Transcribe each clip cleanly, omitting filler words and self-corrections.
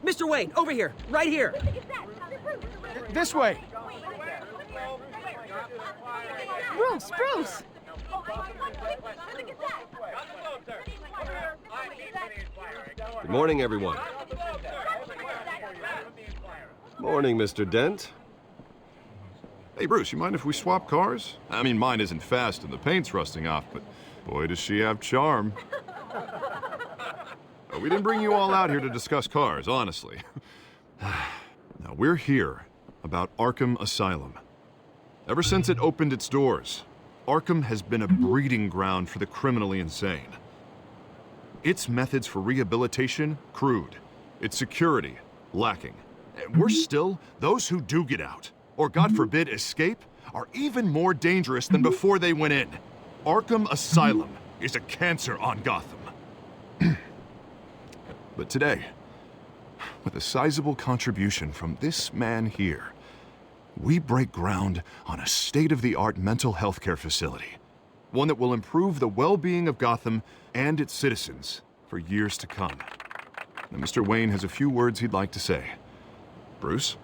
Mr. Wayne, over here, right here. This way. Bruce! Good morning, everyone. Morning, Mr. Dent. Hey, Bruce, you mind if we swap cars? I mean, mine isn't fast and the paint's rusting off, but boy, does she have charm. We didn't bring you all out here to discuss cars, honestly. Now, we're here about Arkham Asylum. Ever since it opened its doors, Arkham has been a breeding ground for the criminally insane. Its methods for rehabilitation, crude. Its security, lacking. And worse still, those who do get out, or God forbid, escape, are even more dangerous than before they went in. Arkham Asylum is a cancer on Gotham. But today, with a sizable contribution from this man here, we break ground on a state-of-the-art mental health care facility. One that will improve the well-being of Gotham and its citizens for years to come. Now, Mr. Wayne has a few words he'd like to say. Bruce?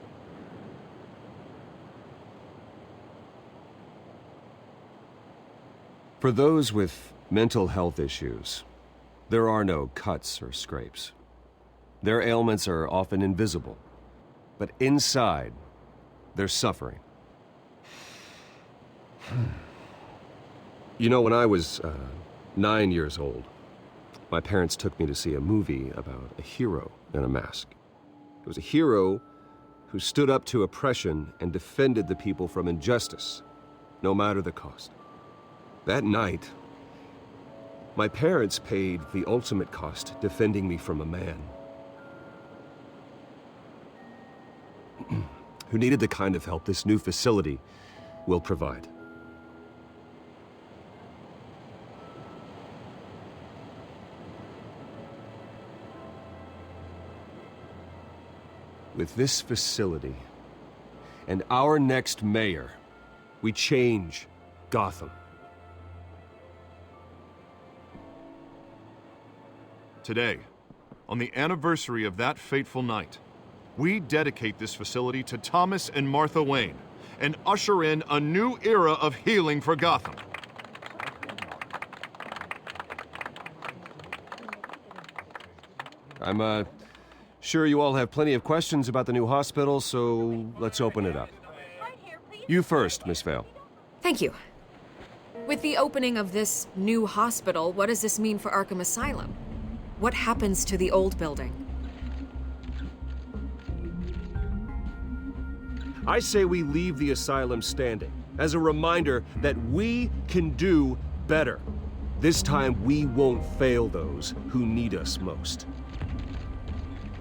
For those with mental health issues, there are no cuts or scrapes. Their ailments are often invisible, but inside, they're suffering. You know, when I was 9 years old, my parents took me to see a movie about a hero in a mask. It was a hero who stood up to oppression and defended the people from injustice, no matter the cost. That night, my parents paid the ultimate cost defending me from a man who needed the kind of help this new facility will provide. With this facility and our next mayor, we change Gotham. Today, on the anniversary of that fateful night, we dedicate this facility to Thomas and Martha Wayne and usher in a new era of healing for Gotham. I'm sure you all have plenty of questions about the new hospital, so let's open it up. You first, Miss Vale. Thank you. With the opening of this new hospital, what does this mean for Arkham Asylum? What happens to the old building? I say we leave the asylum standing as a reminder that we can do better. This time, we won't fail those who need us most.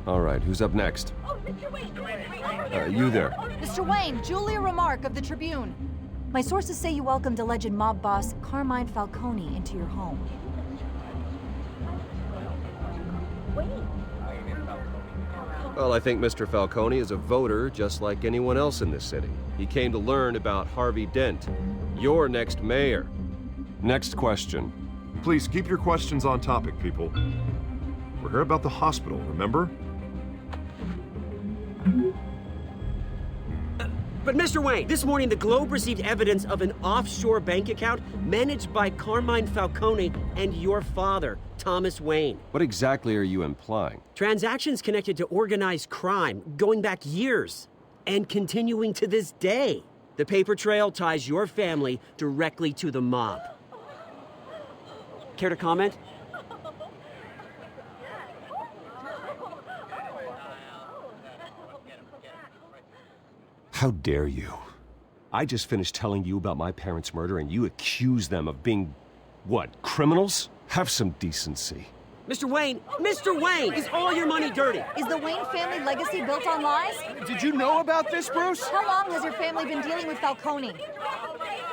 All right, who's up next? Oh, Mr. Wayne! You there. Mr. Wayne, Julia Remarque of the Tribune. My sources say you welcomed alleged mob boss Carmine Falcone into your home. Well, I think Mr. Falcone is a voter just like anyone else in this city. He came to learn about Harvey Dent, your next mayor. Next question. Please keep your questions on topic, people. We're here about the hospital, remember? But Mr. Wayne, this morning the Globe received evidence of an offshore bank account managed by Carmine Falcone and your father, Thomas Wayne. What exactly are you implying? Transactions connected to organized crime going back years and continuing to this day. The paper trail ties your family directly to the mob. Care to comment? How dare you? I just finished telling you about my parents' murder and you accuse them of being, what, criminals? Have some decency. Mr. Wayne, is all your money dirty? Is the Wayne family legacy built on lies? Did you know about this, Bruce? How long has your family been dealing with Falcone?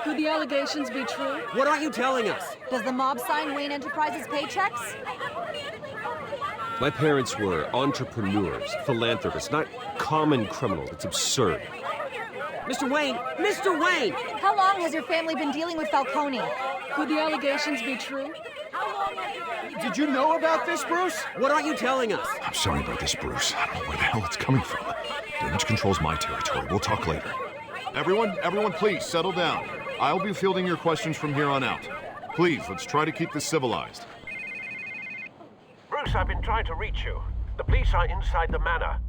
Could the allegations be true? What aren't you telling us? Does the mob sign Wayne Enterprises paychecks? My parents were entrepreneurs, philanthropists, not common criminals. It's absurd. Mr. Wayne! How long has your family been dealing with Falcone? Could the allegations be true? Did you know about this, Bruce? What aren't you telling us? I'm sorry about this, Bruce. I don't know where the hell it's coming from. Damage control's my territory. We'll talk later. Everyone, please settle down. I'll be fielding your questions from here on out. Please, let's try to keep this civilized. Bruce, I've been trying to reach you. The police are inside the manor.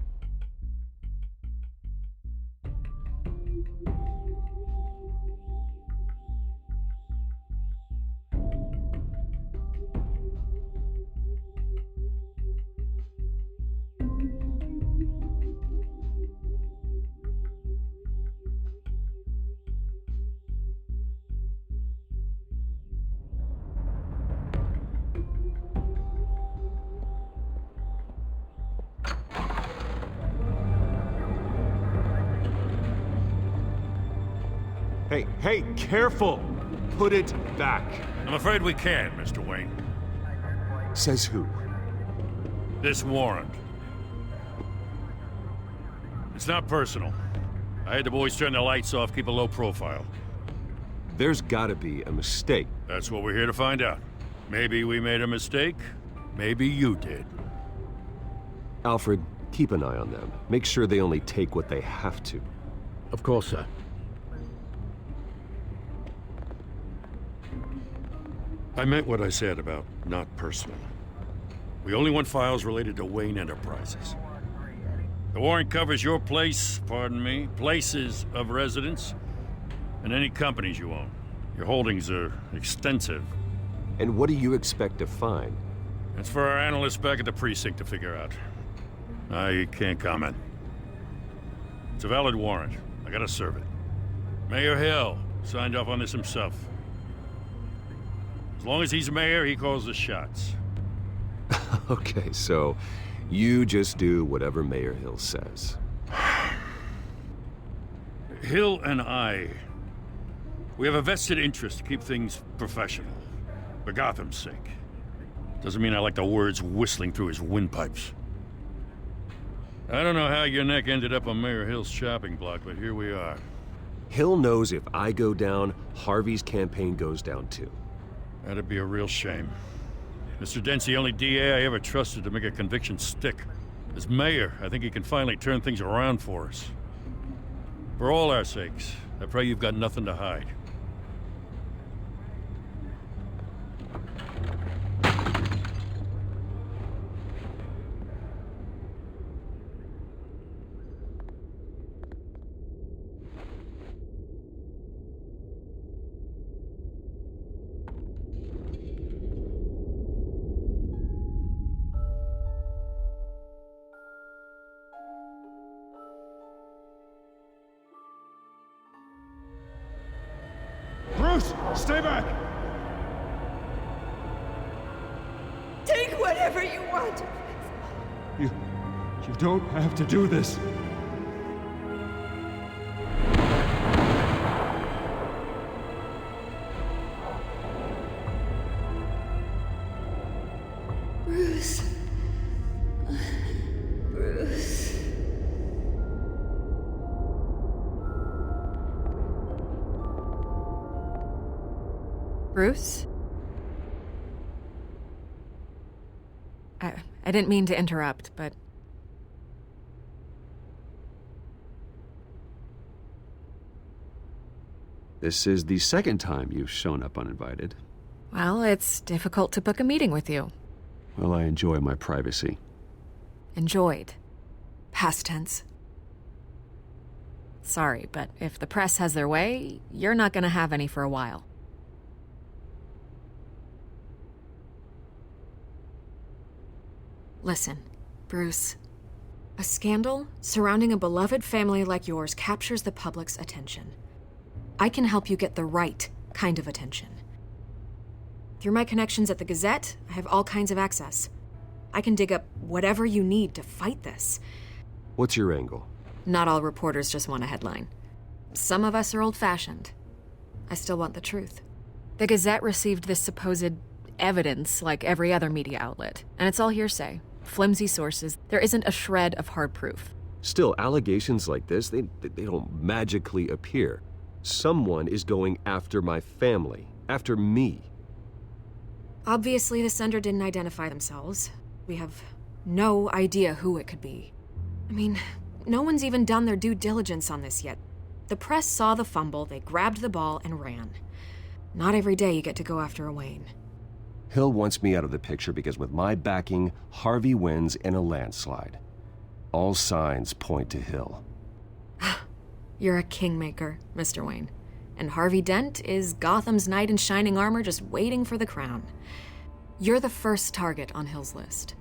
Hey, careful! Put it back. I'm afraid we can't, Mr. Wayne. Says who? This warrant. It's not personal. I had the boys turn the lights off, keep a low profile. There's gotta be a mistake. That's what we're here to find out. Maybe we made a mistake. Maybe you did. Alfred, keep an eye on them. Make sure they only take what they have to. Of course, sir. I meant what I said about not personal. We only want files related to Wayne Enterprises. The warrant covers your places of residence, and any companies you own. Your holdings are extensive. And what do you expect to find? That's for our analysts back at the precinct to figure out. I can't comment. It's a valid warrant. I gotta serve it. Mayor Hill signed off on this himself. As long as he's mayor, he calls the shots. Okay, so you just do whatever Mayor Hill says. Hill and we have a vested interest to keep things professional. For Gotham's sake. Doesn't mean I like the words whistling through his windpipes. I don't know how your neck ended up on Mayor Hill's shopping block, but here we are. Hill knows if I go down, Harvey's campaign goes down too. That'd be a real shame. Mr. Dent's the only DA I ever trusted to make a conviction stick. As mayor, I think he can finally turn things around for us. For all our sakes, I pray you've got nothing to hide. Bruce, stay back! Take whatever you want. You don't have to do this. Bruce. Bruce. Bruce? I didn't mean to interrupt, but... This is the second time you've shown up uninvited. Well, it's difficult to book a meeting with you. Well, I enjoy my privacy. Enjoyed. Past tense. Sorry, but if the press has their way, you're not gonna have any for a while. Listen, Bruce. A scandal surrounding a beloved family like yours captures the public's attention. I can help you get the right kind of attention. Through my connections at the Gazette, I have all kinds of access. I can dig up whatever you need to fight this. What's your angle? Not all reporters just want a headline. Some of us are old-fashioned. I still want the truth. The Gazette received this supposed evidence like every other media outlet, and it's all hearsay. Flimsy sources. There isn't a shred of hard proof. Still, allegations like this, they don't magically appear. Someone is going after my family, after me. Obviously, the sender didn't identify themselves. We have no idea who it could be. I mean, no one's even done their due diligence on this yet. The press saw the fumble, they grabbed the ball, and ran. Not every day you get to go after a Wayne. Hill wants me out of the picture because with my backing, Harvey wins in a landslide. All signs point to Hill. You're a kingmaker, Mr. Wayne. And Harvey Dent is Gotham's knight in shining armor just waiting for the crown. You're the first target on Hill's list.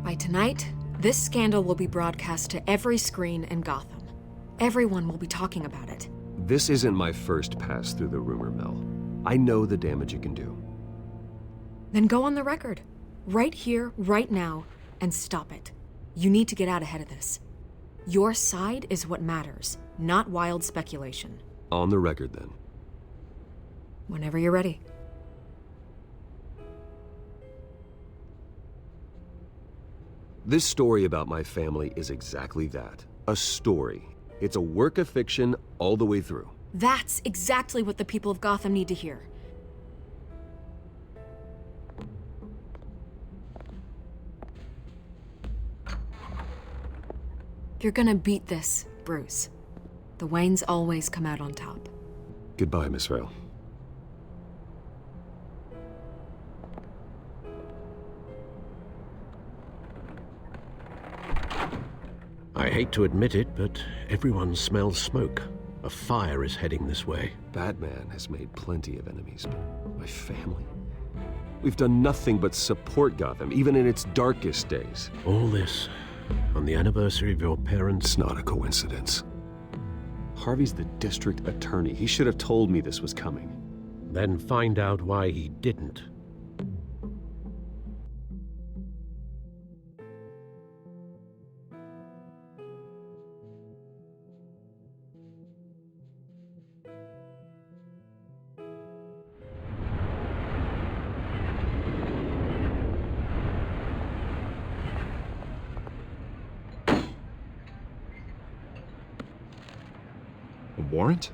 By tonight, this scandal will be broadcast to every screen in Gotham. Everyone will be talking about it. This isn't my first pass through the rumor mill. I know the damage it can do. Then go on the record. Right here, right now, and stop it. You need to get out ahead of this. Your side is what matters, not wild speculation. On the record, then. Whenever you're ready. This story about my family is exactly that. A story. It's a work of fiction all the way through. That's exactly what the people of Gotham need to hear. You're gonna beat this, Bruce. The Waynes always come out on top. Goodbye, Miss Vale. I hate to admit it, but everyone smells smoke. A fire is heading this way. Batman has made plenty of enemies, but my family? We've done nothing but support Gotham, even in its darkest days. All this on the anniversary of your parents'... It's not a coincidence. Harvey's the district attorney. He should have told me this was coming. Then find out why he didn't. Warrant?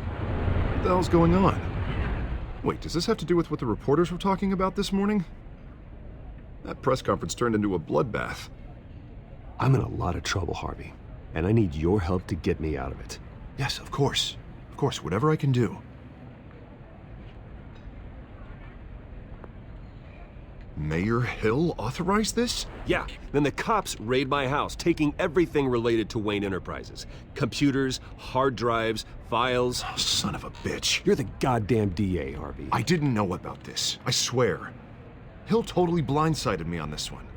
What the hell's going on? Wait, does this have to do with what the reporters were talking about this morning? That press conference turned into a bloodbath. I'm in a lot of trouble, Harvey, and I need your help to get me out of it. Yes, of course. Of course, whatever I can do. Mayor Hill authorized this? Yeah, then the cops raid my house, taking everything related to Wayne Enterprises. Computers, hard drives, files. Oh, son of a bitch. You're the goddamn DA, Harvey. I didn't know about this, I swear. Hill totally blindsided me on this one.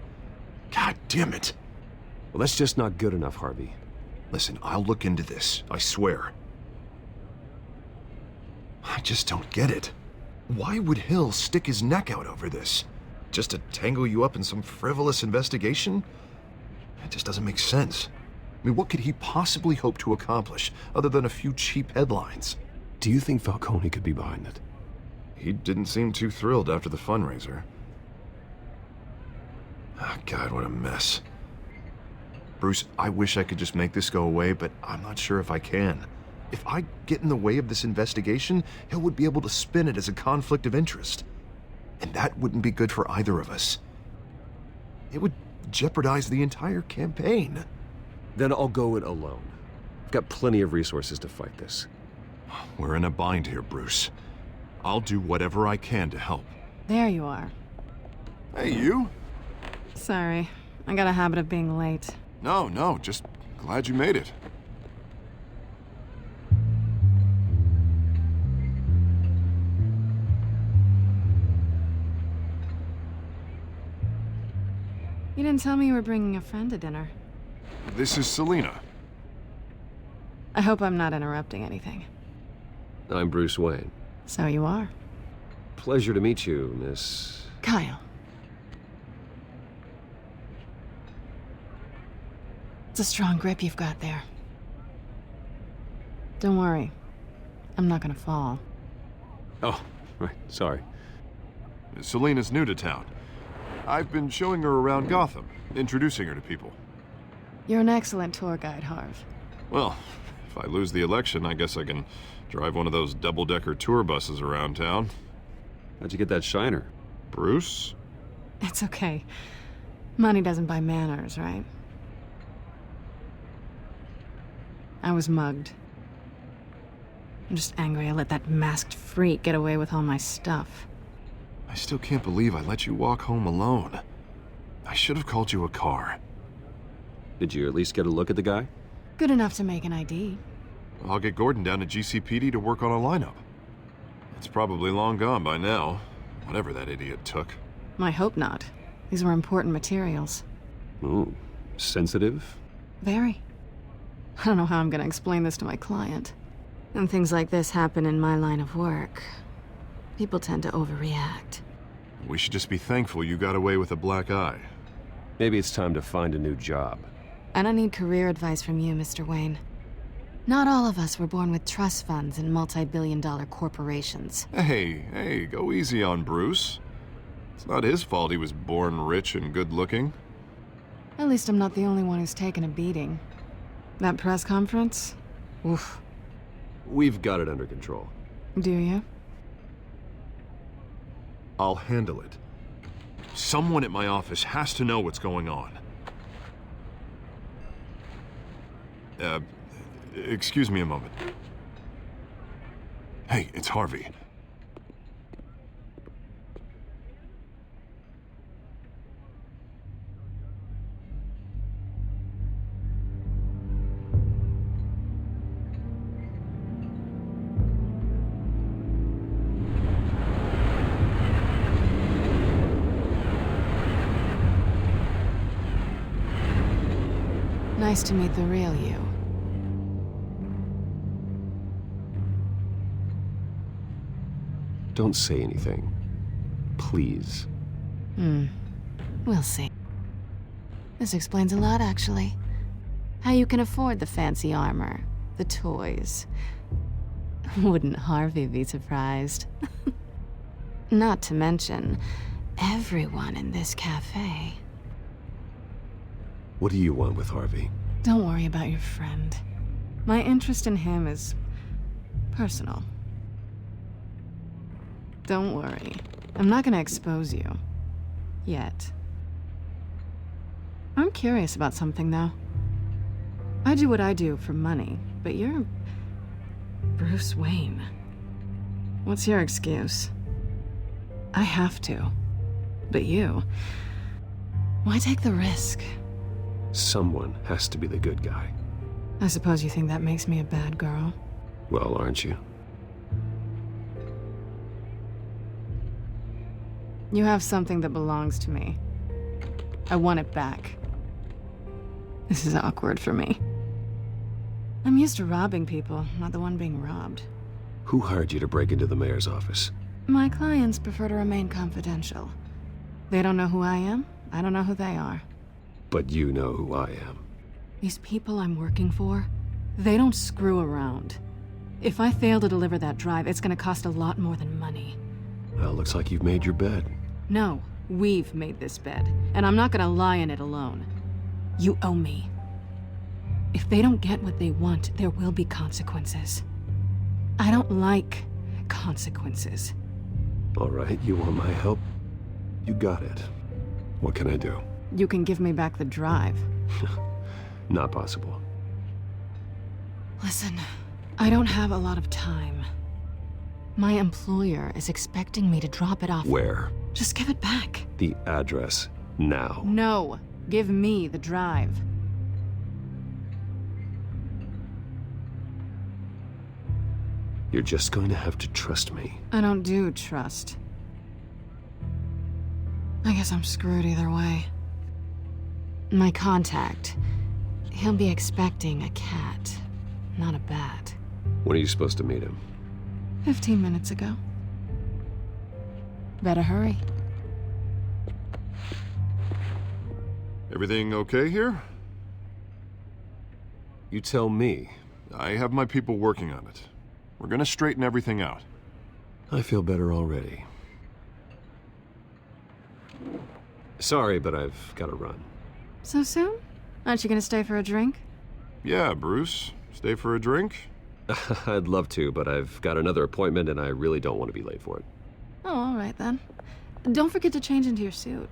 God damn it. Well, that's just not good enough, Harvey. Listen, I'll look into this, I swear. I just don't get it. Why would Hill stick his neck out over this? Just to tangle you up in some frivolous investigation? It just doesn't make sense. I mean, what could he possibly hope to accomplish other than a few cheap headlines? Do you think Falcone could be behind it? He didn't seem too thrilled after the fundraiser. Oh, God, what a mess. Bruce, I wish I could just make this go away, but I'm not sure if I can. If I get in the way of this investigation, Hill would be able to spin it as a conflict of interest. And that wouldn't be good for either of us. It would jeopardize the entire campaign. Then I'll go it alone. I've got plenty of resources to fight this. We're in a bind here, Bruce. I'll do whatever I can to help. There you are. Hey, you? Sorry, I got a habit of being late. No, just glad you made it. You didn't tell me you were bringing a friend to dinner. This is Selina. I hope I'm not interrupting anything. I'm Bruce Wayne. So you are. Pleasure to meet you, Miss... Kyle. It's a strong grip you've got there. Don't worry. I'm not gonna fall. Oh, right, sorry. Selina's new to town. I've been showing her around Gotham, introducing her to people. You're an excellent tour guide, Harv. Well, If I lose the election, I guess I can drive one of those double-decker tour buses around town. How'd you get that shiner? Bruce? It's okay. Money doesn't buy manners, right? I was mugged. I'm just angry I let that masked freak get away with all my stuff. I still can't believe I let you walk home alone. I should have called you a car. Did you at least get a look at the guy? Good enough to make an ID. I'll get Gordon down to GCPD to work on a lineup. It's probably long gone by now, whatever that idiot took. I hope not. These were important materials. Ooh, sensitive? Very. I don't know how I'm gonna explain this to my client. When things like this happen in my line of work, people tend to overreact. We should just be thankful you got away with a black eye. Maybe it's time to find a new job. I don't need career advice from you, Mr. Wayne. Not all of us were born with trust funds and multi-billion-dollar corporations. Hey, go easy on Bruce. It's not his fault he was born rich and good-looking. At least I'm not the only one who's taken a beating. That press conference? Oof. We've got it under control. Do you? I'll handle it. Someone at my office has to know what's going on. Excuse me a moment. Hey, it's Harvey. Nice to meet the real you. Don't say anything. Please. We'll see. This explains a lot, actually. How you can afford the fancy armor, the toys. Wouldn't Harvey be surprised? Not to mention, everyone in this cafe. What do you want with Harvey? Don't worry about your friend. My interest in him is personal. Don't worry. I'm not gonna expose you. Yet. I'm curious about something, though. I do what I do for money, but you're Bruce Wayne. What's your excuse? I have to. But you... why take the risk? Someone has to be the good guy. I suppose you think that makes me a bad girl. Well, aren't you? You have something that belongs to me. I want it back. This is awkward for me. I'm used to robbing people, not the one being robbed. Who hired you to break into the mayor's office? My clients prefer to remain confidential. They don't know who I am, I don't know who they are. But you know who I am. These people I'm working for, they don't screw around. If I fail to deliver that drive, it's gonna cost a lot more than money. Well, looks like you've made your bed. No, we've made this bed, and I'm not gonna lie in it alone. You owe me. If they don't get what they want, there will be consequences. I don't like consequences. All right, you want my help? You got it. What can I do? You can give me back the drive. Not possible. Listen, I don't have a lot of time. My employer is expecting me to drop it off. Where? Just give it back. The address, now. No, give me the drive. You're just going to have to trust me. I don't do trust. I guess I'm screwed either way. My contact, he'll be expecting a cat, not a bat. When are you supposed to meet him? 15 minutes ago. Better hurry. Everything okay here? You tell me. I have my people working on it. We're gonna straighten everything out. I feel better already. Sorry, but I've got to run. So soon? Aren't you gonna stay for a drink? Yeah, Bruce. Stay for a drink? I'd love to, but I've got another appointment and I really don't want to be late for it. Oh, all right then. Don't forget to change into your suit.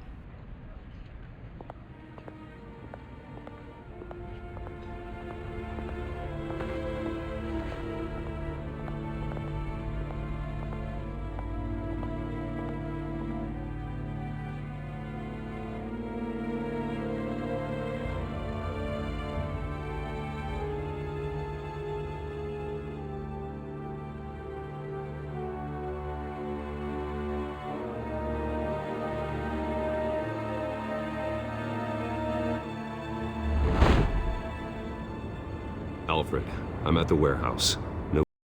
Alfred, I'm at the warehouse.